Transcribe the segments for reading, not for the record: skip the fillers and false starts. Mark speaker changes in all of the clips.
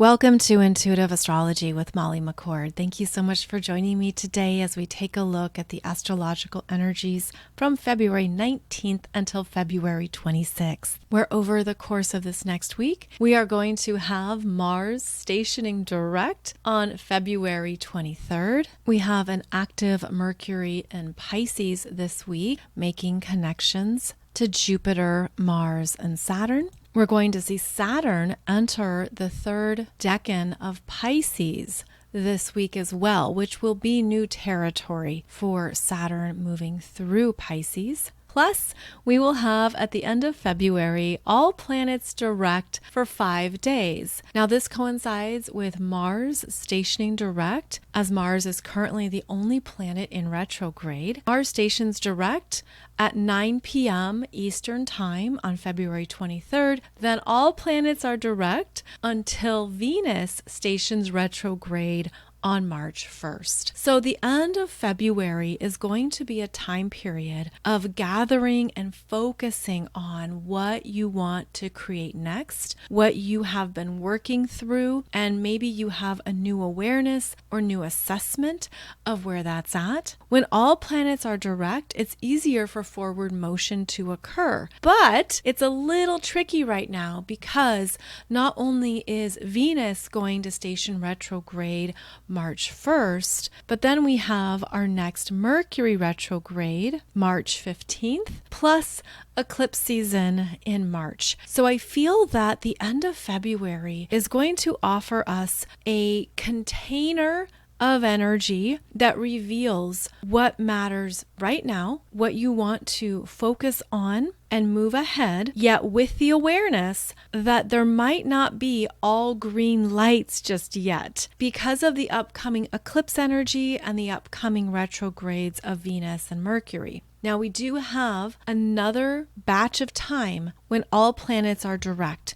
Speaker 1: Welcome to Intuitive Astrology with Molly McCord. Thank you so much for joining me today as we take a look at the astrological energies from February 19th until February 26th, where over the course of this next week, we are going to have Mars stationing direct on February 23rd. We have an active Mercury in Pisces this week, making connections to Jupiter, Mars, and Saturn. We're going to see Saturn enter the third decan of Pisces this week as well, which will be new territory for Saturn moving through Pisces. Plus, we will have at the end of February all planets direct for 5 days. Now, this coincides with Mars stationing direct, as Mars is currently the only planet in retrograde. Mars stations direct at 9 p.m. Eastern Time on February 23rd. Then all planets are direct until Venus stations retrograde on March 1st. So the end of February is going to be a time period of gathering and focusing on what you want to create next, what you have been working through, and maybe you have a new awareness or new assessment of where that's at. When all planets are direct, it's easier for forward motion to occur. But it's a little tricky right now because not only is Venus going to station retrograde March 1st, but then we have our next Mercury retrograde, March 15th, plus eclipse season in March. So I feel that the end of February is going to offer us a container of energy that reveals what matters right now, what you want to focus on and move ahead, yet with the awareness that there might not be all green lights just yet because of the upcoming eclipse energy and the upcoming retrogrades of Venus and Mercury. Now, we do have another batch of time when all planets are direct,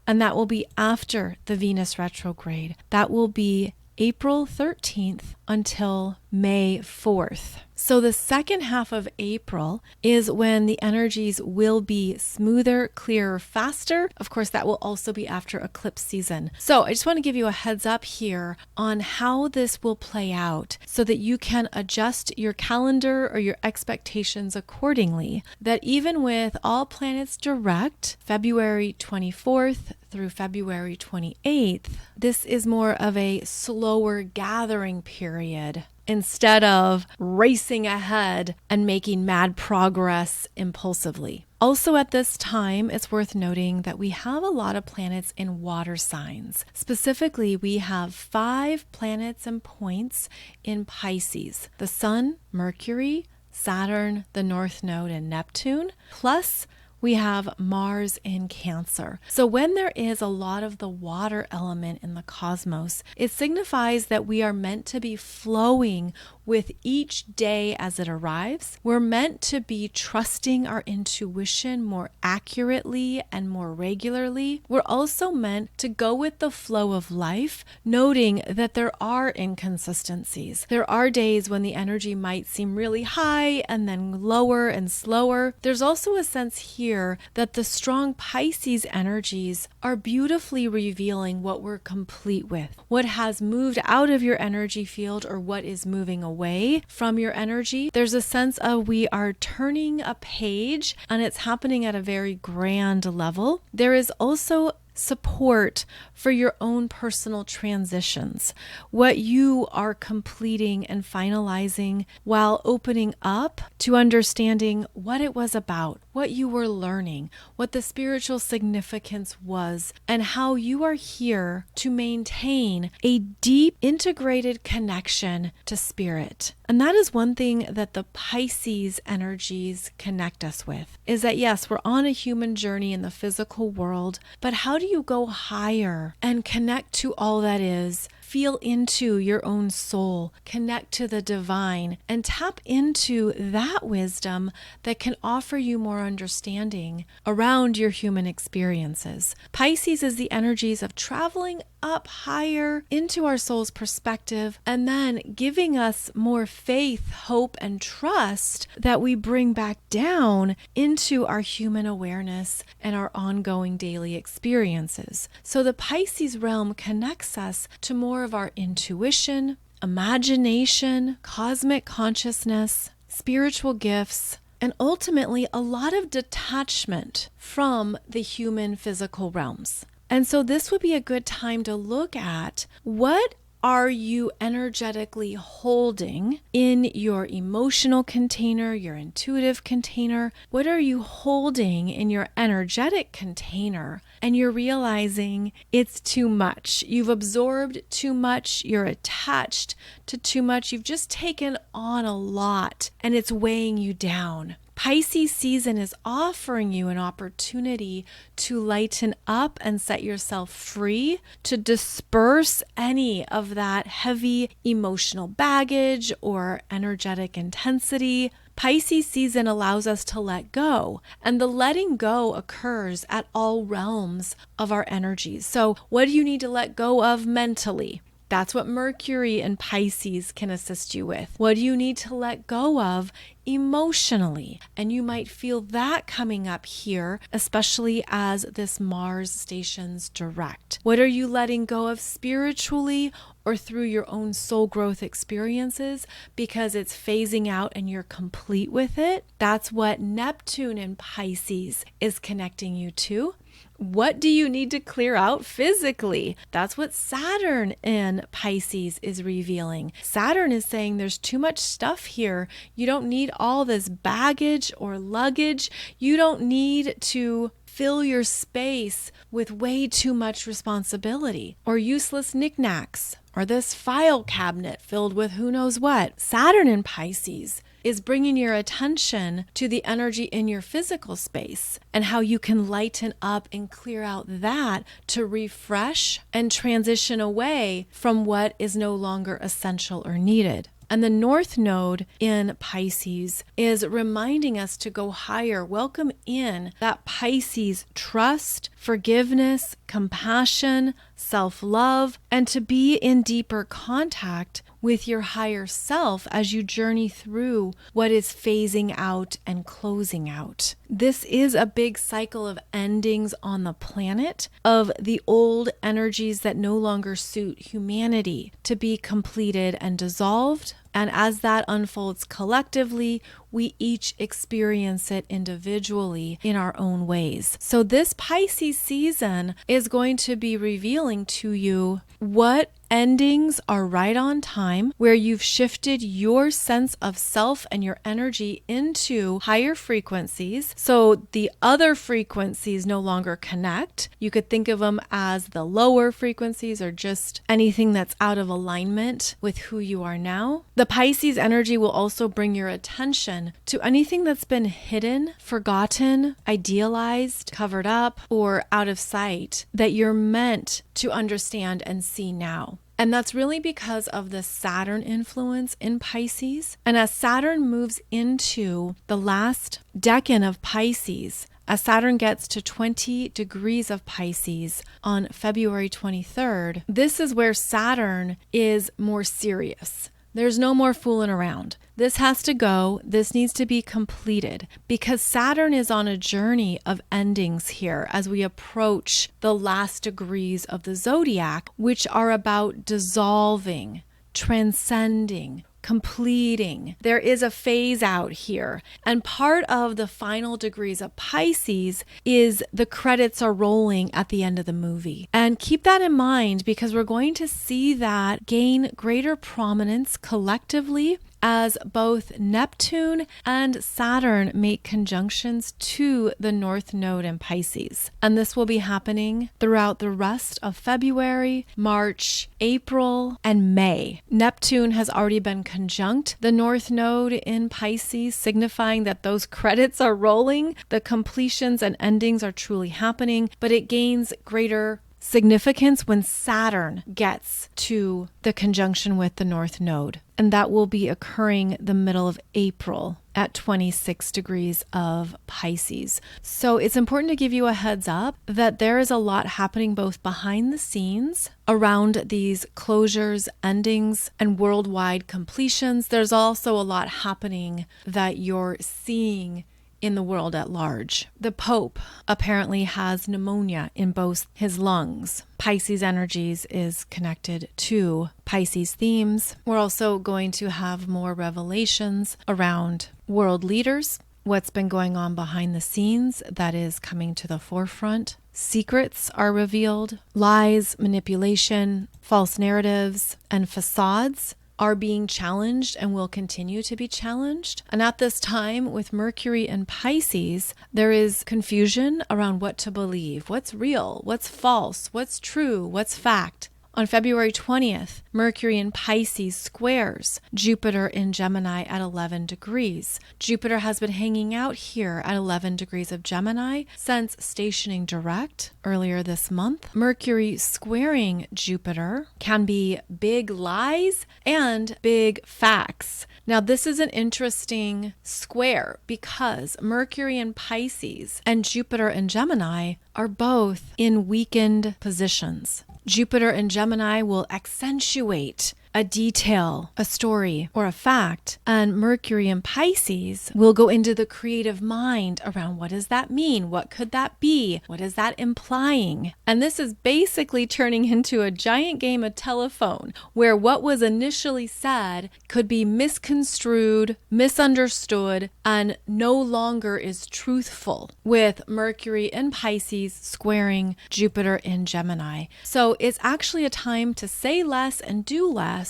Speaker 1: and that will be after the Venus retrograde. That will be April 13th until May 4th. So the second half of April is when the energies will be smoother, clearer, faster. Of course, that will also be after eclipse season. So I just want to give you a heads up here on how this will play out so that you can adjust your calendar or your expectations accordingly. That even with all planets direct, February 24th through February 28th, this is more of a slower gathering period instead of racing ahead and making mad progress impulsively. Also at this time, it's worth noting that we have a lot of planets in water signs. Specifically, we have 5 planets and points in Pisces: the Sun, Mercury, Saturn, the North Node, and Neptune, plus we have Mars in Cancer. So when there is a lot of the water element in the cosmos, it signifies that we are meant to be flowing with each day as it arrives. We're meant to be trusting our intuition more accurately and more regularly. We're also meant to go with the flow of life, noting that there are inconsistencies. There are days when the energy might seem really high and then lower and slower. There's also a sense here that the strong Pisces energies are beautifully revealing what we're complete with, what has moved out of your energy field or what is moving away from your energy. There's a sense of we are turning a page, and it's happening at a very grand level. There is also support for your own personal transitions, what you are completing and finalizing while opening up to understanding what it was about, what you were learning, what the spiritual significance was, and how you are here to maintain a deep integrated connection to spirit. And that is one thing that the Pisces energies connect us with, is that yes, we're on a human journey in the physical world, but how do you go higher and connect to all that is, feel into your own soul, connect to the divine, and tap into that wisdom that can offer you more understanding around your human experiences. Pisces is the energies of traveling up higher into our soul's perspective, and then giving us more faith, hope, and trust that we bring back down into our human awareness and our ongoing daily experiences. So the Pisces realm connects us to more of our intuition, imagination, cosmic consciousness, spiritual gifts, and ultimately a lot of detachment from the human physical realms. And so this would be a good time to look at what are you energetically holding in your emotional container, your intuitive container? What are you holding in your energetic container? And you're realizing it's too much. You've absorbed too much. You're attached to too much. You've just taken on a lot and it's weighing you down. Pisces season is offering you an opportunity to lighten up and set yourself free, to disperse any of that heavy emotional baggage or energetic intensity. Pisces season allows us to let go, and the letting go occurs at all realms of our energies. So what do you need to let go of mentally? That's what Mercury and Pisces can assist you with. What do you need to let go of emotionally? And you might feel that coming up here, especially as this Mars stations direct. What are you letting go of spiritually or through your own soul growth experiences because it's phasing out and you're complete with it? That's what Neptune in Pisces is connecting you to. What do you need to clear out physically? That's what Saturn in Pisces is revealing. Saturn is saying there's too much stuff here. You don't need all this baggage or luggage. You don't need to fill your space with way too much responsibility or useless knickknacks or this file cabinet filled with who knows what. Saturn in Pisces is bringing your attention to the energy in your physical space and how you can lighten up and clear out that to refresh and transition away from what is no longer essential or needed. And the North Node in Pisces is reminding us to go higher, welcome in that Pisces trust, forgiveness, compassion, self-love, and to be in deeper contact with your higher self as you journey through what is phasing out and closing out. This is a big cycle of endings on the planet, of the old energies that no longer suit humanity to be completed and dissolved. And as that unfolds collectively, we each experience it individually in our own ways. So this Pisces season is going to be revealing to you what endings are right on time, where you've shifted your sense of self and your energy into higher frequencies. So the other frequencies no longer connect. You could think of them as the lower frequencies or just anything that's out of alignment with who you are now. The Pisces energy will also bring your attention to anything that's been hidden, forgotten, idealized, covered up, or out of sight that you're meant to understand and see now. And that's really because of the Saturn influence in Pisces. And as Saturn moves into the last decan of Pisces, as Saturn gets to 20 degrees of Pisces on February 23rd, this is where Saturn is more serious. There's no more fooling around. This has to go. This needs to be completed because Saturn is on a journey of endings here as we approach the last degrees of the zodiac, which are about dissolving, transcending, completing. There is a phase out here. And part of the final degrees of Pisces is the credits are rolling at the end of the movie. And keep that in mind because we're going to see that gain greater prominence collectively as both Neptune and Saturn make conjunctions to the North Node in Pisces. And this will be happening throughout the rest of February, March, April, and May. Neptune has already been conjunct the North Node in Pisces, signifying that those credits are rolling, the completions and endings are truly happening, but it gains greater significance when Saturn gets to the conjunction with the North Node. And that will be occurring the middle of April at 26 degrees of Pisces. So it's important to give you a heads up that there is a lot happening both behind the scenes around these closures, endings, and worldwide completions. There's also a lot happening that you're seeing in the world at large. The Pope apparently has pneumonia in both his lungs. Pisces energies is connected to Pisces themes. We're also going to have more revelations around world leaders, what's been going on behind the scenes that is coming to the forefront. Secrets are revealed, lies, manipulation, false narratives, and facades are being challenged and will continue to be challenged. And at this time, with Mercury and Pisces, there is confusion around what to believe, what's real, what's false, what's true, what's fact. On February 20th, Mercury in Pisces squares Jupiter in Gemini at 11 degrees. Jupiter has been hanging out here at 11 degrees of Gemini since stationing direct earlier this month. Mercury squaring Jupiter can be big lies and big facts. Now, this is an interesting square because Mercury in Pisces and Jupiter in Gemini are both in weakened positions. Jupiter in Gemini will accentuate a detail, a story, or a fact, and Mercury in Pisces will go into the creative mind around what does that mean? What could that be? What is that implying? And this is basically turning into a giant game of telephone where what was initially said could be misconstrued, misunderstood, and no longer is truthful with Mercury in Pisces squaring Jupiter in Gemini. So it's actually a time to say less and do less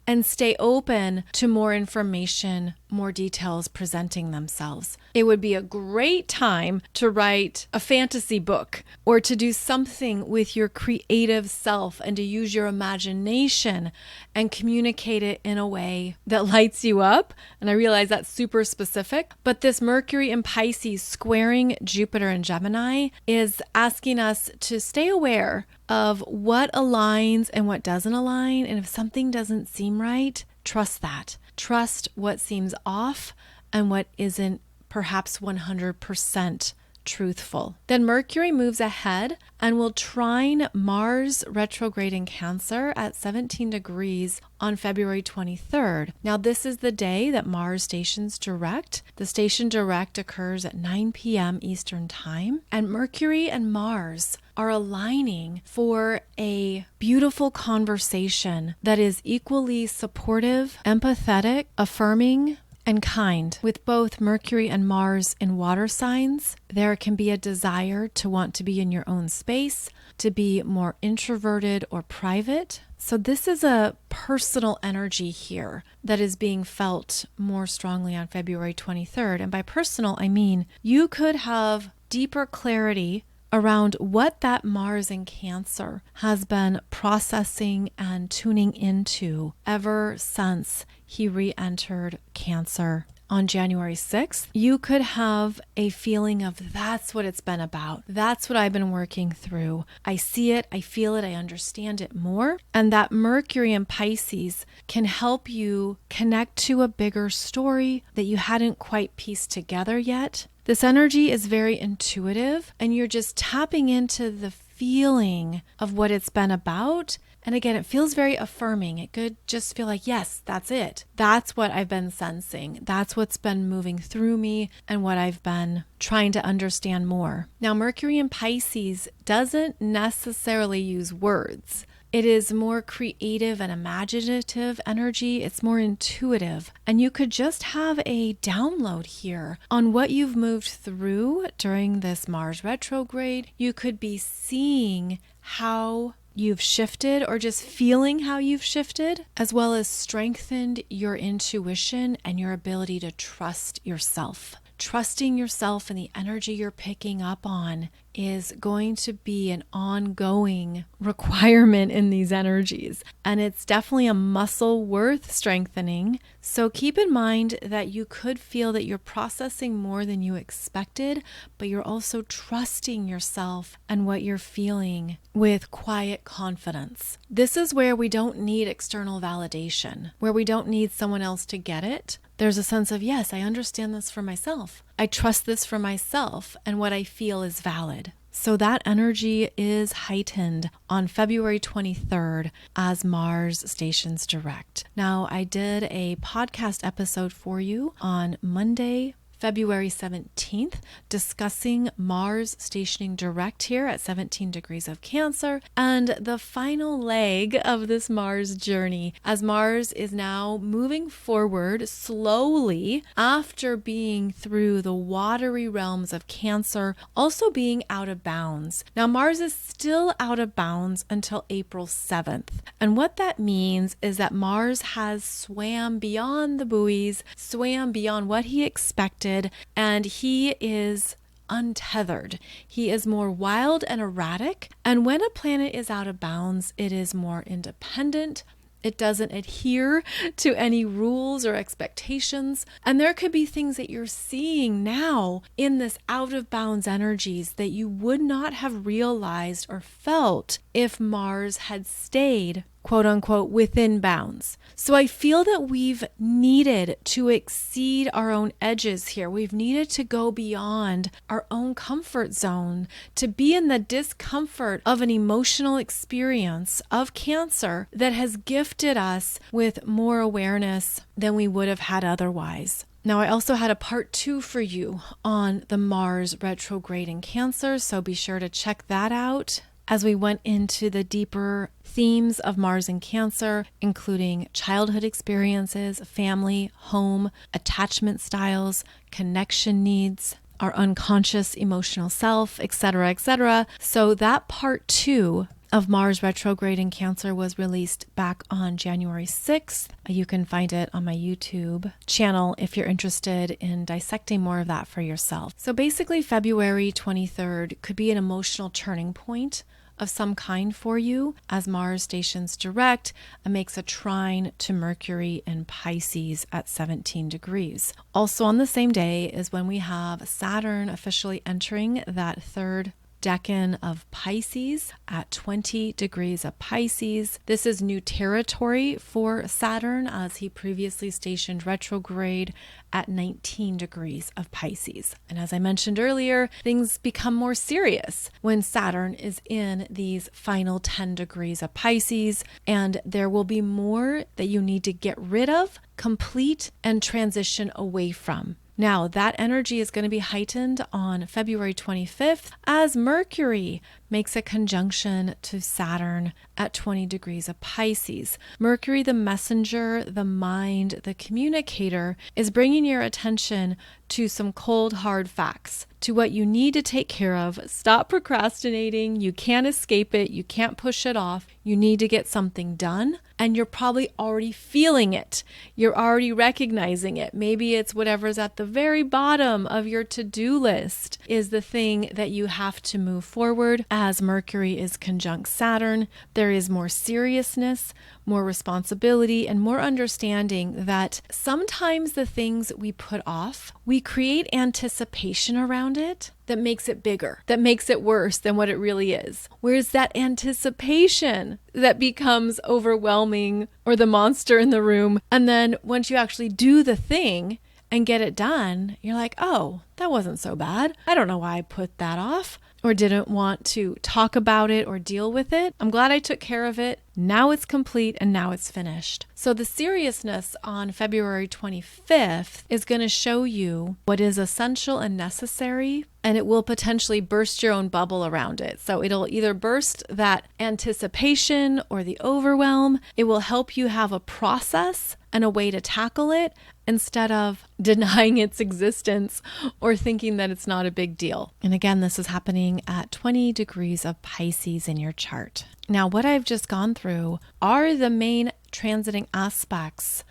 Speaker 1: and stay open to more information, more details presenting themselves. It would be a great time to write a fantasy book or to do something with your creative self and to use your imagination and communicate it in a way that lights you up. And I realize that's super specific, but this Mercury in Pisces squaring Jupiter in Gemini is asking us to stay aware of what aligns and what doesn't align. And if something doesn't seem right, trust that. Trust what seems off and what isn't perhaps 100% truthful. Then Mercury moves ahead and will trine Mars retrograde in Cancer at 17 degrees on February 23rd. Now, this is the day that Mars stations direct. The station direct occurs at 9 p.m. Eastern Time, and Mercury and Mars are aligning for a beautiful conversation that is equally supportive, empathetic, affirming, and kind. With both Mercury and Mars in water signs, there can be a desire to want to be in your own space, to be more introverted or private. So this is a personal energy here that is being felt more strongly on February 23rd. And by personal, I mean you could have deeper clarity around what that Mars in Cancer has been processing and tuning into ever since he re-entered Cancer on January 6th. You could have a feeling of that's what it's been about. That's what I've been working through. I see it, I feel it, I understand it more. And that Mercury in Pisces can help you connect to a bigger story that you hadn't quite pieced together yet. This energy is very intuitive and you're just tapping into the feeling of what it's been about. And again, it feels very affirming. It could just feel like, yes, that's it. That's what I've been sensing. That's what's been moving through me and what I've been trying to understand more. Now, Mercury in Pisces doesn't necessarily use words. It is more creative and imaginative energy. It's more intuitive. And you could just have a download here on what you've moved through during this Mars retrograde. You could be seeing how you've shifted or just feeling how you've shifted, as well as strengthened your intuition and your ability to trust yourself. Trusting yourself and the energy you're picking up on is going to be an ongoing requirement in these energies. And it's definitely a muscle worth strengthening. So keep in mind that you could feel that you're processing more than you expected, but you're also trusting yourself and what you're feeling with quiet confidence. This is where we don't need external validation, where we don't need someone else to get it. There's a sense of, yes, I understand this for myself. I trust this for myself, and what I feel is valid. So that energy is heightened on February 23rd as Mars stations direct. Now, I did a podcast episode for you on Monday, February 17th, discussing Mars stationing direct here at 17 degrees of Cancer and the final leg of this Mars journey as Mars is now moving forward slowly after being through the watery realms of Cancer, also being out of bounds. Now, Mars is still out of bounds until April 7th. And what that means is that Mars has swam beyond the buoys, swam beyond what he expected, and he is untethered. He is more wild and erratic. And when a planet is out of bounds, it is more independent. It doesn't adhere to any rules or expectations. And there could be things that you're seeing now in this out of bounds energies that you would not have realized or felt if Mars had stayed, quote unquote, within bounds. So I feel that we've needed to exceed our own edges here. We've needed to go beyond our own comfort zone, to be in the discomfort of an emotional experience of Cancer that has gifted us with more awareness than we would have had otherwise. Now, I also had a part 2 for you on the Mars retrograde in Cancer, so be sure to check that out as we went into the deeper themes of Mars in Cancer, including childhood experiences, family, home, attachment styles, connection needs, our unconscious emotional self, etc., etc. So that part 2 of Mars retrograde in Cancer was released back on January 6th. You can find it on my YouTube channel if you're interested in dissecting more of that for yourself. So basically, February 23rd could be an emotional turning point of some kind for you as Mars stations direct and makes a trine to Mercury in Pisces at 17 degrees. Also on the same day is when we have Saturn officially entering that third decan of Pisces at 20 degrees of Pisces. This is new territory for Saturn as he previously stationed retrograde at 19 degrees of Pisces. And as I mentioned earlier, things become more serious when Saturn is in these final 10 degrees of Pisces, and there will be more that you need to get rid of, complete, and transition away from. Now, that energy is going to be heightened on February 25th as Mercury makes a conjunction to Saturn at 20 degrees of Pisces. Mercury, the messenger, the mind, the communicator, is bringing your attention to some cold, hard facts, to what you need to take care of. Stop procrastinating. You can't escape it. You can't push it off. You need to get something done, and you're probably already feeling it. You're already recognizing it. Maybe it's whatever's at the very bottom of your to-do list is the thing that you have to move forward. As Mercury is conjunct Saturn, there is more seriousness, more responsibility, and more understanding that sometimes the things we put off, we create anticipation around it that makes it bigger, that makes it worse than what it really is. Where's that anticipation that becomes overwhelming or the monster in the room? And then once you actually do the thing and get it done, you're like, oh, that wasn't so bad. I don't know why I put that off or didn't want to talk about it or deal with it. I'm glad I took care of it. Now it's complete and now it's finished. So the seriousness on February 25th is going to show you what is essential and necessary, and it will potentially burst your own bubble around it. So it'll either burst that anticipation or the overwhelm. It will help you have a process and a way to tackle it instead of denying its existence or thinking that it's not a big deal. And again, this is happening at 20 degrees of Pisces in your chart. Now, what I've just gone through are the main transiting aspects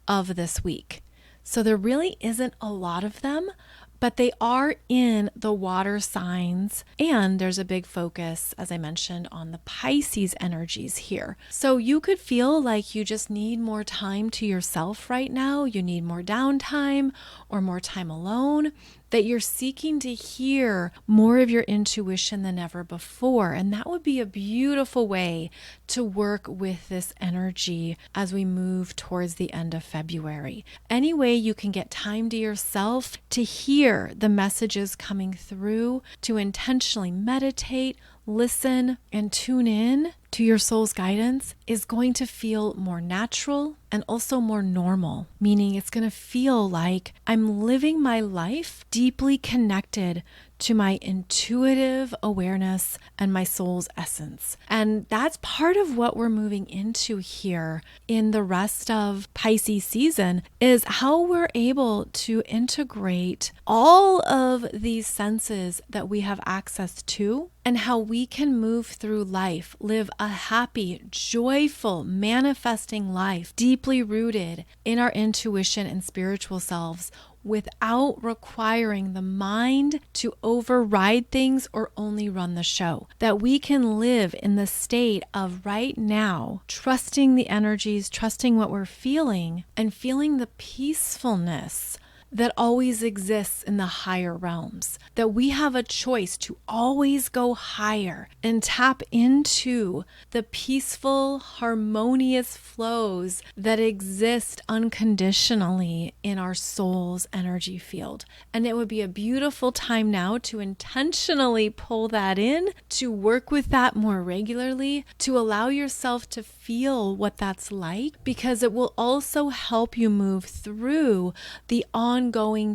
Speaker 1: of this week. So there really isn't a lot of them, but they are in the water signs. And there's a big focus, as I mentioned, on the Pisces energies here. So you could feel like you just need more time to yourself right now. You need more downtime or more time alone, that you're seeking to hear more of your intuition than ever before. And that would be a beautiful way to work with this energy as we move towards the end of February. Any way you can get time to yourself to hear the messages coming through, to intentionally meditate, listen, and tune in to your soul's guidance is going to feel more natural and also more normal, meaning it's going to feel like I'm living my life deeply connected to my intuitive awareness and my soul's essence. And that's part of what we're moving into here in the rest of Pisces season, is how we're able to integrate all of these senses that we have access to, and how we can move through life, live a happy, joyful, manifesting life, deeply rooted in our intuition and spiritual selves, without requiring the mind to override things or only run the show. That we can live in the state of right now, trusting the energies, trusting what we're feeling, and feeling the peacefulness that always exists in the higher realms. That we have a choice to always go higher and tap into the peaceful, harmonious flows that exist unconditionally in our soul's energy field. And it would be a beautiful time now to intentionally pull that in, to work with that more regularly, to allow yourself to feel what that's like, because it will also help you move through the ongoing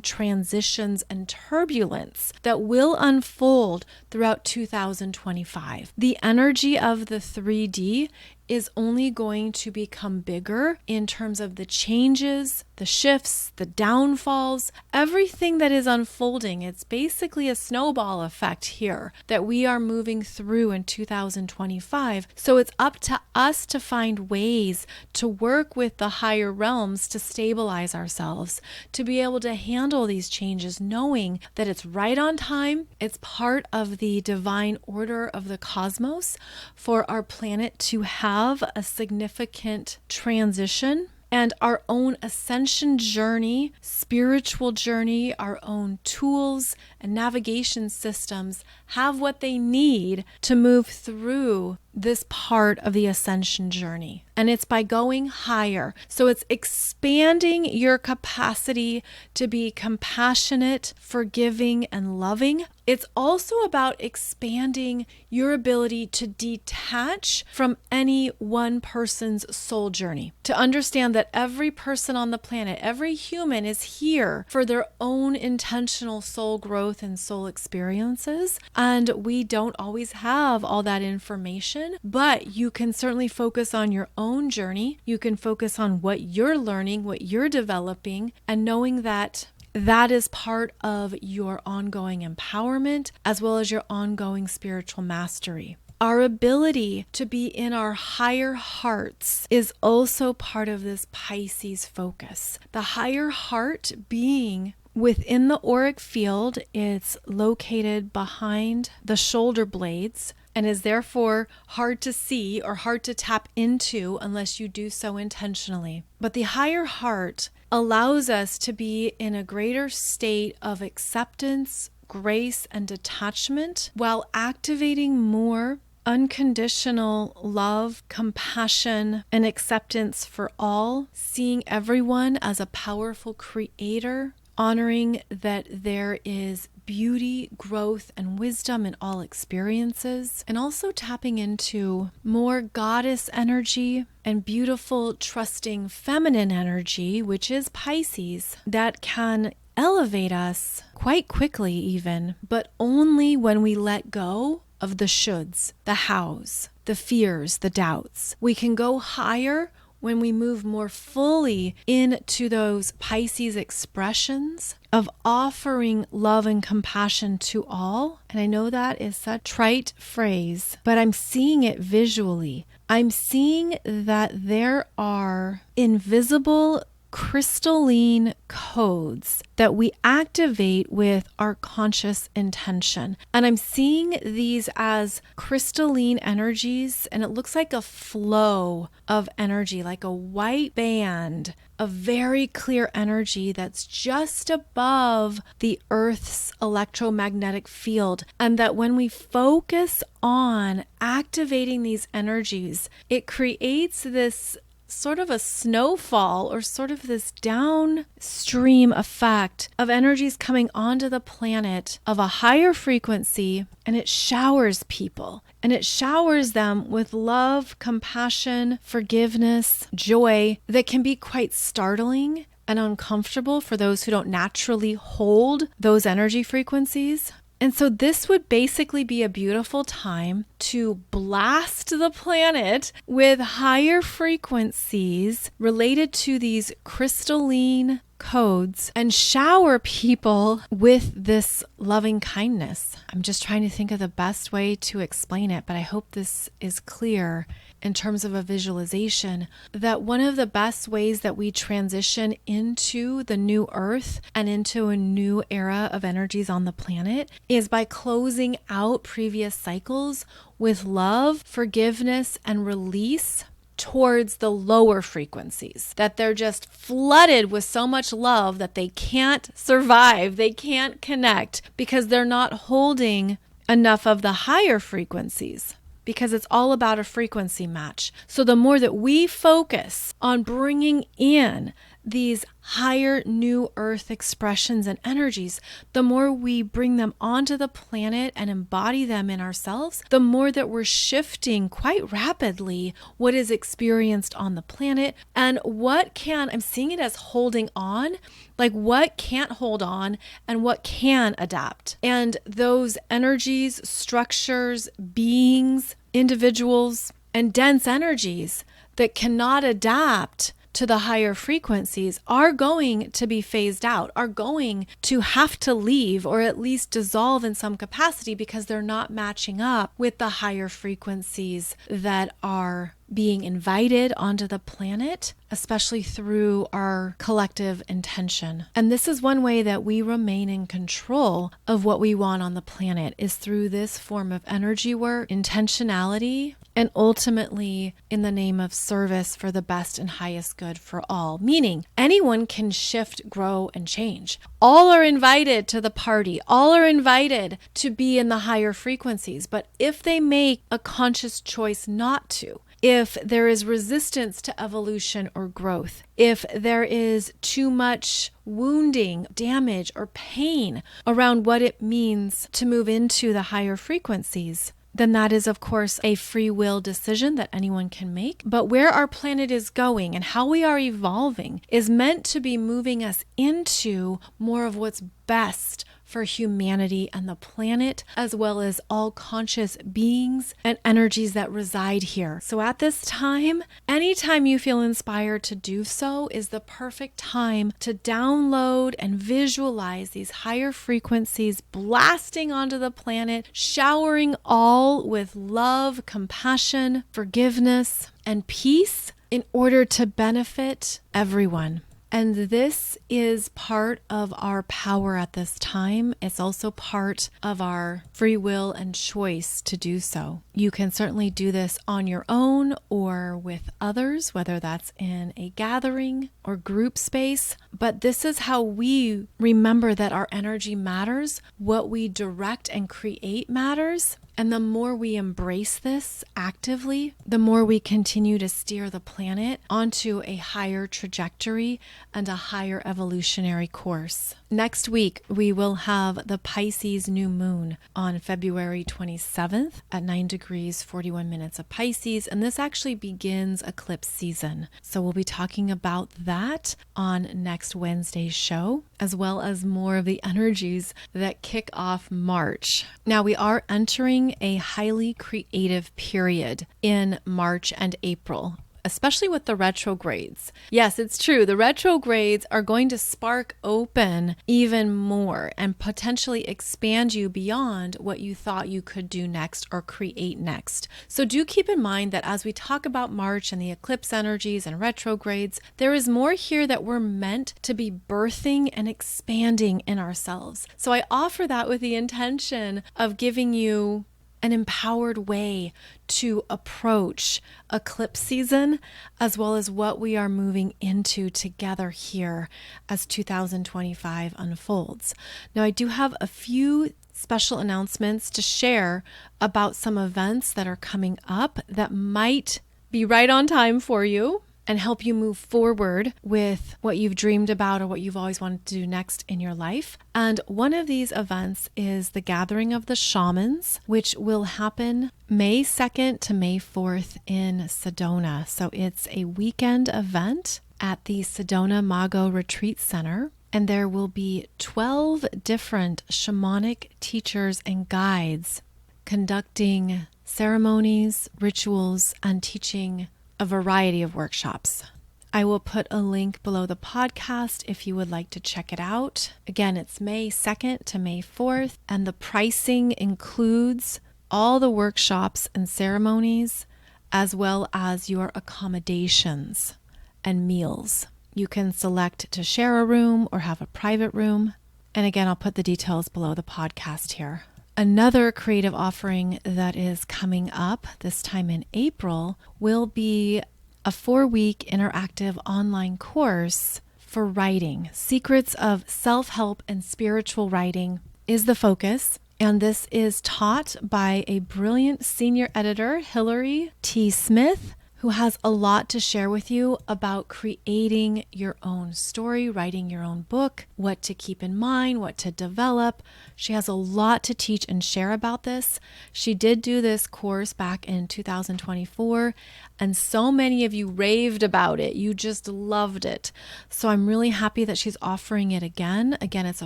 Speaker 1: transitions and turbulence that will unfold throughout 2025. The energy of the 3D is only going to become bigger in terms of the changes, the shifts, the downfalls, everything that is unfolding. It's basically a snowball effect here that we are moving through in 2025. So it's up to us to find ways to work with the higher realms to stabilize ourselves, to be able to handle these changes, knowing that it's right on time. It's part of the divine order of the cosmos for our planet to have a significant transition, and our own ascension journey, spiritual journey, our own tools and navigation systems have what they need to move through this part of the ascension journey. And it's by going higher. So it's expanding your capacity to be compassionate, forgiving, and loving. It's also about expanding your ability to detach from any one person's soul journey. To understand that every person on the planet, every human is here for their own intentional soul growth and soul experiences. And we don't always have all that information, but you can certainly focus on your own journey. You can focus on what you're learning, what you're developing, and knowing that that is part of your ongoing empowerment as well as your ongoing spiritual mastery. Our ability to be in our higher hearts is also part of this Pisces focus. The higher heart being within the auric field, it's located behind the shoulder blades and is therefore hard to see or hard to tap into unless you do so intentionally. But the higher heart allows us to be in a greater state of acceptance, grace, and detachment while activating more unconditional love, compassion, and acceptance for all, seeing everyone as a powerful creator, honoring that there is beauty, growth, and wisdom in all experiences, and also tapping into more goddess energy and beautiful, trusting feminine energy, which is Pisces, that can elevate us quite quickly even, but only when we let go of the shoulds, the hows, the fears, the doubts. We can go higher when we move more fully into those Pisces expressions of offering love and compassion to all. And I know that is such a trite phrase, but I'm seeing it visually. I'm seeing that there are invisible crystalline codes that we activate with our conscious intention. And I'm seeing these as crystalline energies, and it looks like a flow of energy, like a white band of very clear energy that's just above the Earth's electromagnetic field. And that when we focus on activating these energies, it creates this sort of a snowfall or sort of this downstream effect of energies coming onto the planet of a higher frequency, and it showers people. And it showers them with love, compassion, forgiveness, joy that can be quite startling and uncomfortable for those who don't naturally hold those energy frequencies. And so this would basically be a beautiful time to blast the planet with higher frequencies related to these crystalline codes and shower people with this loving kindness. I'm just trying to think of the best way to explain it, but I hope this is clear in terms of a visualization, that one of the best ways that we transition into the new earth and into a new era of energies on the planet is by closing out previous cycles with love, forgiveness, and release towards the lower frequencies, that they're just flooded with so much love that they can't survive, they can't connect because they're not holding enough of the higher frequencies, because it's all about a frequency match. So the more that we focus on bringing in these higher new earth expressions and energies, the more we bring them onto the planet and embody them in ourselves, the more that we're shifting quite rapidly what is experienced on the planet and what can, I'm seeing it as holding on, like what can't hold on and what can adapt. And those energies, structures, beings, individuals, and dense energies that cannot adapt to the higher frequencies are going to be phased out, are going to have to leave or at least dissolve in some capacity because they're not matching up with the higher frequencies that are being invited onto the planet, especially through our collective intention. And this is one way that we remain in control of what we want on the planet, is through this form of energy work, intentionality, and ultimately in the name of service for the best and highest good for all. Meaning anyone can shift, grow, and change. All are invited to the party. All are invited to be in the higher frequencies. But if they make a conscious choice not to, if there is resistance to evolution or growth, if there is too much wounding, damage, or pain around what it means to move into the higher frequencies, then that is, of course, a free will decision that anyone can make. But where our planet is going and how we are evolving is meant to be moving us into more of what's best for humanity and the planet, as well as all conscious beings and energies that reside here. So at this time, anytime you feel inspired to do so is the perfect time to download and visualize these higher frequencies blasting onto the planet, showering all with love, compassion, forgiveness, and peace in order to benefit everyone. And this is part of our power at this time. It's also part of our free will and choice to do so. You can certainly do this on your own or with others, whether that's in a gathering or group space. But this is how we remember that our energy matters. What we direct and create matters. And the more we embrace this actively, the more we continue to steer the planet onto a higher trajectory and a higher evolutionary course. Next week, we will have the Pisces new moon on February 27th at 9 degrees 41 minutes of Pisces. And this actually begins eclipse season. So we'll be talking about that on next Wednesday's show, as well as more of the energies that kick off March. Now, we are entering a highly creative period in March and April, especially with the retrogrades. Yes, it's true. The retrogrades are going to spark open even more and potentially expand you beyond what you thought you could do next or create next. So do keep in mind that as we talk about March and the eclipse energies and retrogrades, there is more here that we're meant to be birthing and expanding in ourselves. So I offer that with the intention of giving you an empowered way to approach eclipse season, as well as what we are moving into together here as 2025 unfolds. Now, I do have a few special announcements to share about some events that are coming up that might be right on time for you and help you move forward with what you've dreamed about or what you've always wanted to do next in your life. And one of these events is the Gathering of the Shamans, which will happen May 2nd to May 4th in Sedona. So it's a weekend event at the Sedona Mago Retreat Center. And there will be 12 different shamanic teachers and guides conducting ceremonies, rituals, and teaching a variety of workshops. I will put a link below the podcast if you would like to check it out. Again, it's May 2nd to May 4th, and the pricing includes all the workshops and ceremonies, as well as your accommodations and meals. You can select to share a room or have a private room. And again, I'll put the details below the podcast here. Another creative offering that is coming up this time in April will be a 4-week interactive online course for writing. Secrets of self-help and spiritual writing is the focus. And this is taught by a brilliant senior editor, Hillary T. Smith, who has a lot to share with you about creating your own story, writing your own book, what to keep in mind, what to develop. She has a lot to teach and share about this. She did do this course back in 2024, and so many of you raved about it. You just loved it. So I'm really happy that she's offering it again. Again, it's a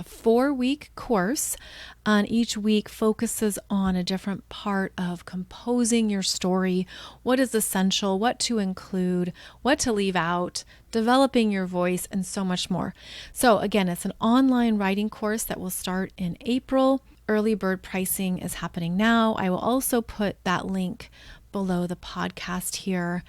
Speaker 1: 4-week course, and each week focuses on a different part of composing your story, what is essential, what to include, what to leave out, developing your voice, and so much more. So again, it's an online writing course that will start in April. Early bird pricing is happening now. I will also put that link below the podcast here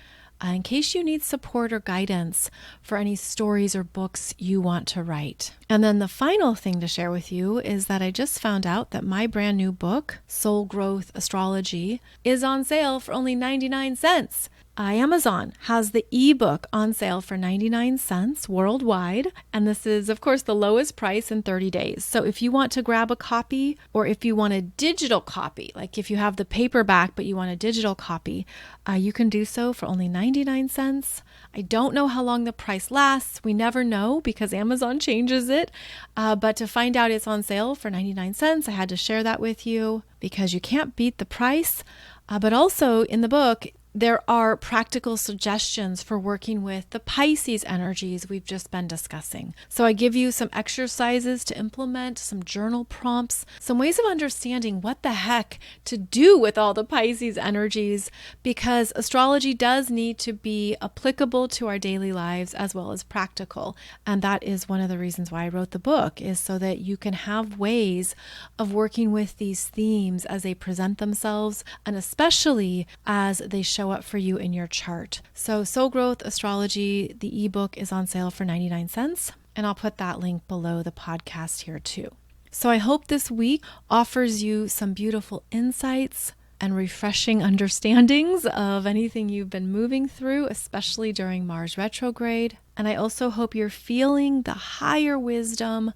Speaker 1: in case you need support or guidance for any stories or books you want to write. And then the final thing to share with you is that I just found out that my brand new book, Soul Growth Astrology, is on sale for only 99 cents. Amazon has the ebook on sale for 99 cents worldwide, and this is, of course, the lowest price in 30 days. So if you want to grab a copy, or if you want a digital copy, like if you have the paperback but you want a digital copy, you can do so for only 99 cents. I don't know how long the price lasts. We never know because Amazon changes it. But to find out it's on sale for 99 cents, I had to share that with you because you can't beat the price. But also in the book, there are practical suggestions for working with the Pisces energies we've just been discussing. So I give you some exercises to implement, some journal prompts, some ways of understanding what the heck to do with all the Pisces energies, because astrology does need to be applicable to our daily lives as well as practical. And that is one of the reasons why I wrote the book, is so that you can have ways of working with these themes as they present themselves, and especially as they show up for you in your chart. So Soul Growth Astrology, the ebook, is on sale for 99 cents, and I'll put that link below the podcast here too. So I hope this week offers you some beautiful insights and refreshing understandings of anything you've been moving through, especially during Mars retrograde. And I also hope you're feeling the higher wisdom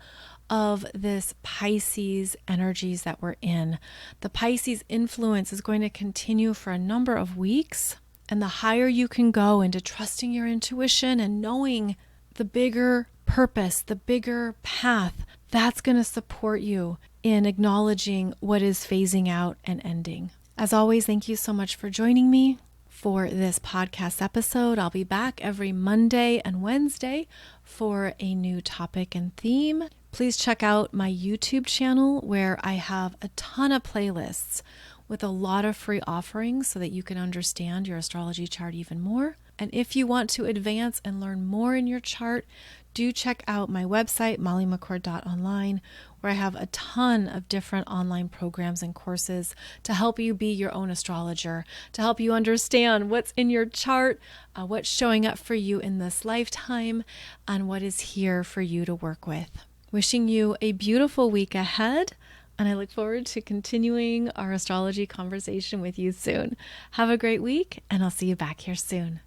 Speaker 1: of this Pisces energies that we're in. The Pisces influence is going to continue for a number of weeks, and the higher you can go into trusting your intuition and knowing the bigger purpose, the bigger path, that's going to support you in acknowledging what is phasing out and ending. As always, thank you so much for joining me for this podcast episode. I'll be back every Monday and Wednesday for a new topic and theme. Please check out my YouTube channel where I have a ton of playlists with a lot of free offerings so that you can understand your astrology chart even more. And if you want to advance and learn more in your chart, do check out my website, mollymccord.online, where I have a ton of different online programs and courses to help you be your own astrologer, to help you understand what's in your chart, what's showing up for you in this lifetime, and what is here for you to work with. Wishing you a beautiful week ahead, and I look forward to continuing our astrology conversation with you soon. Have a great week, and I'll see you back here soon.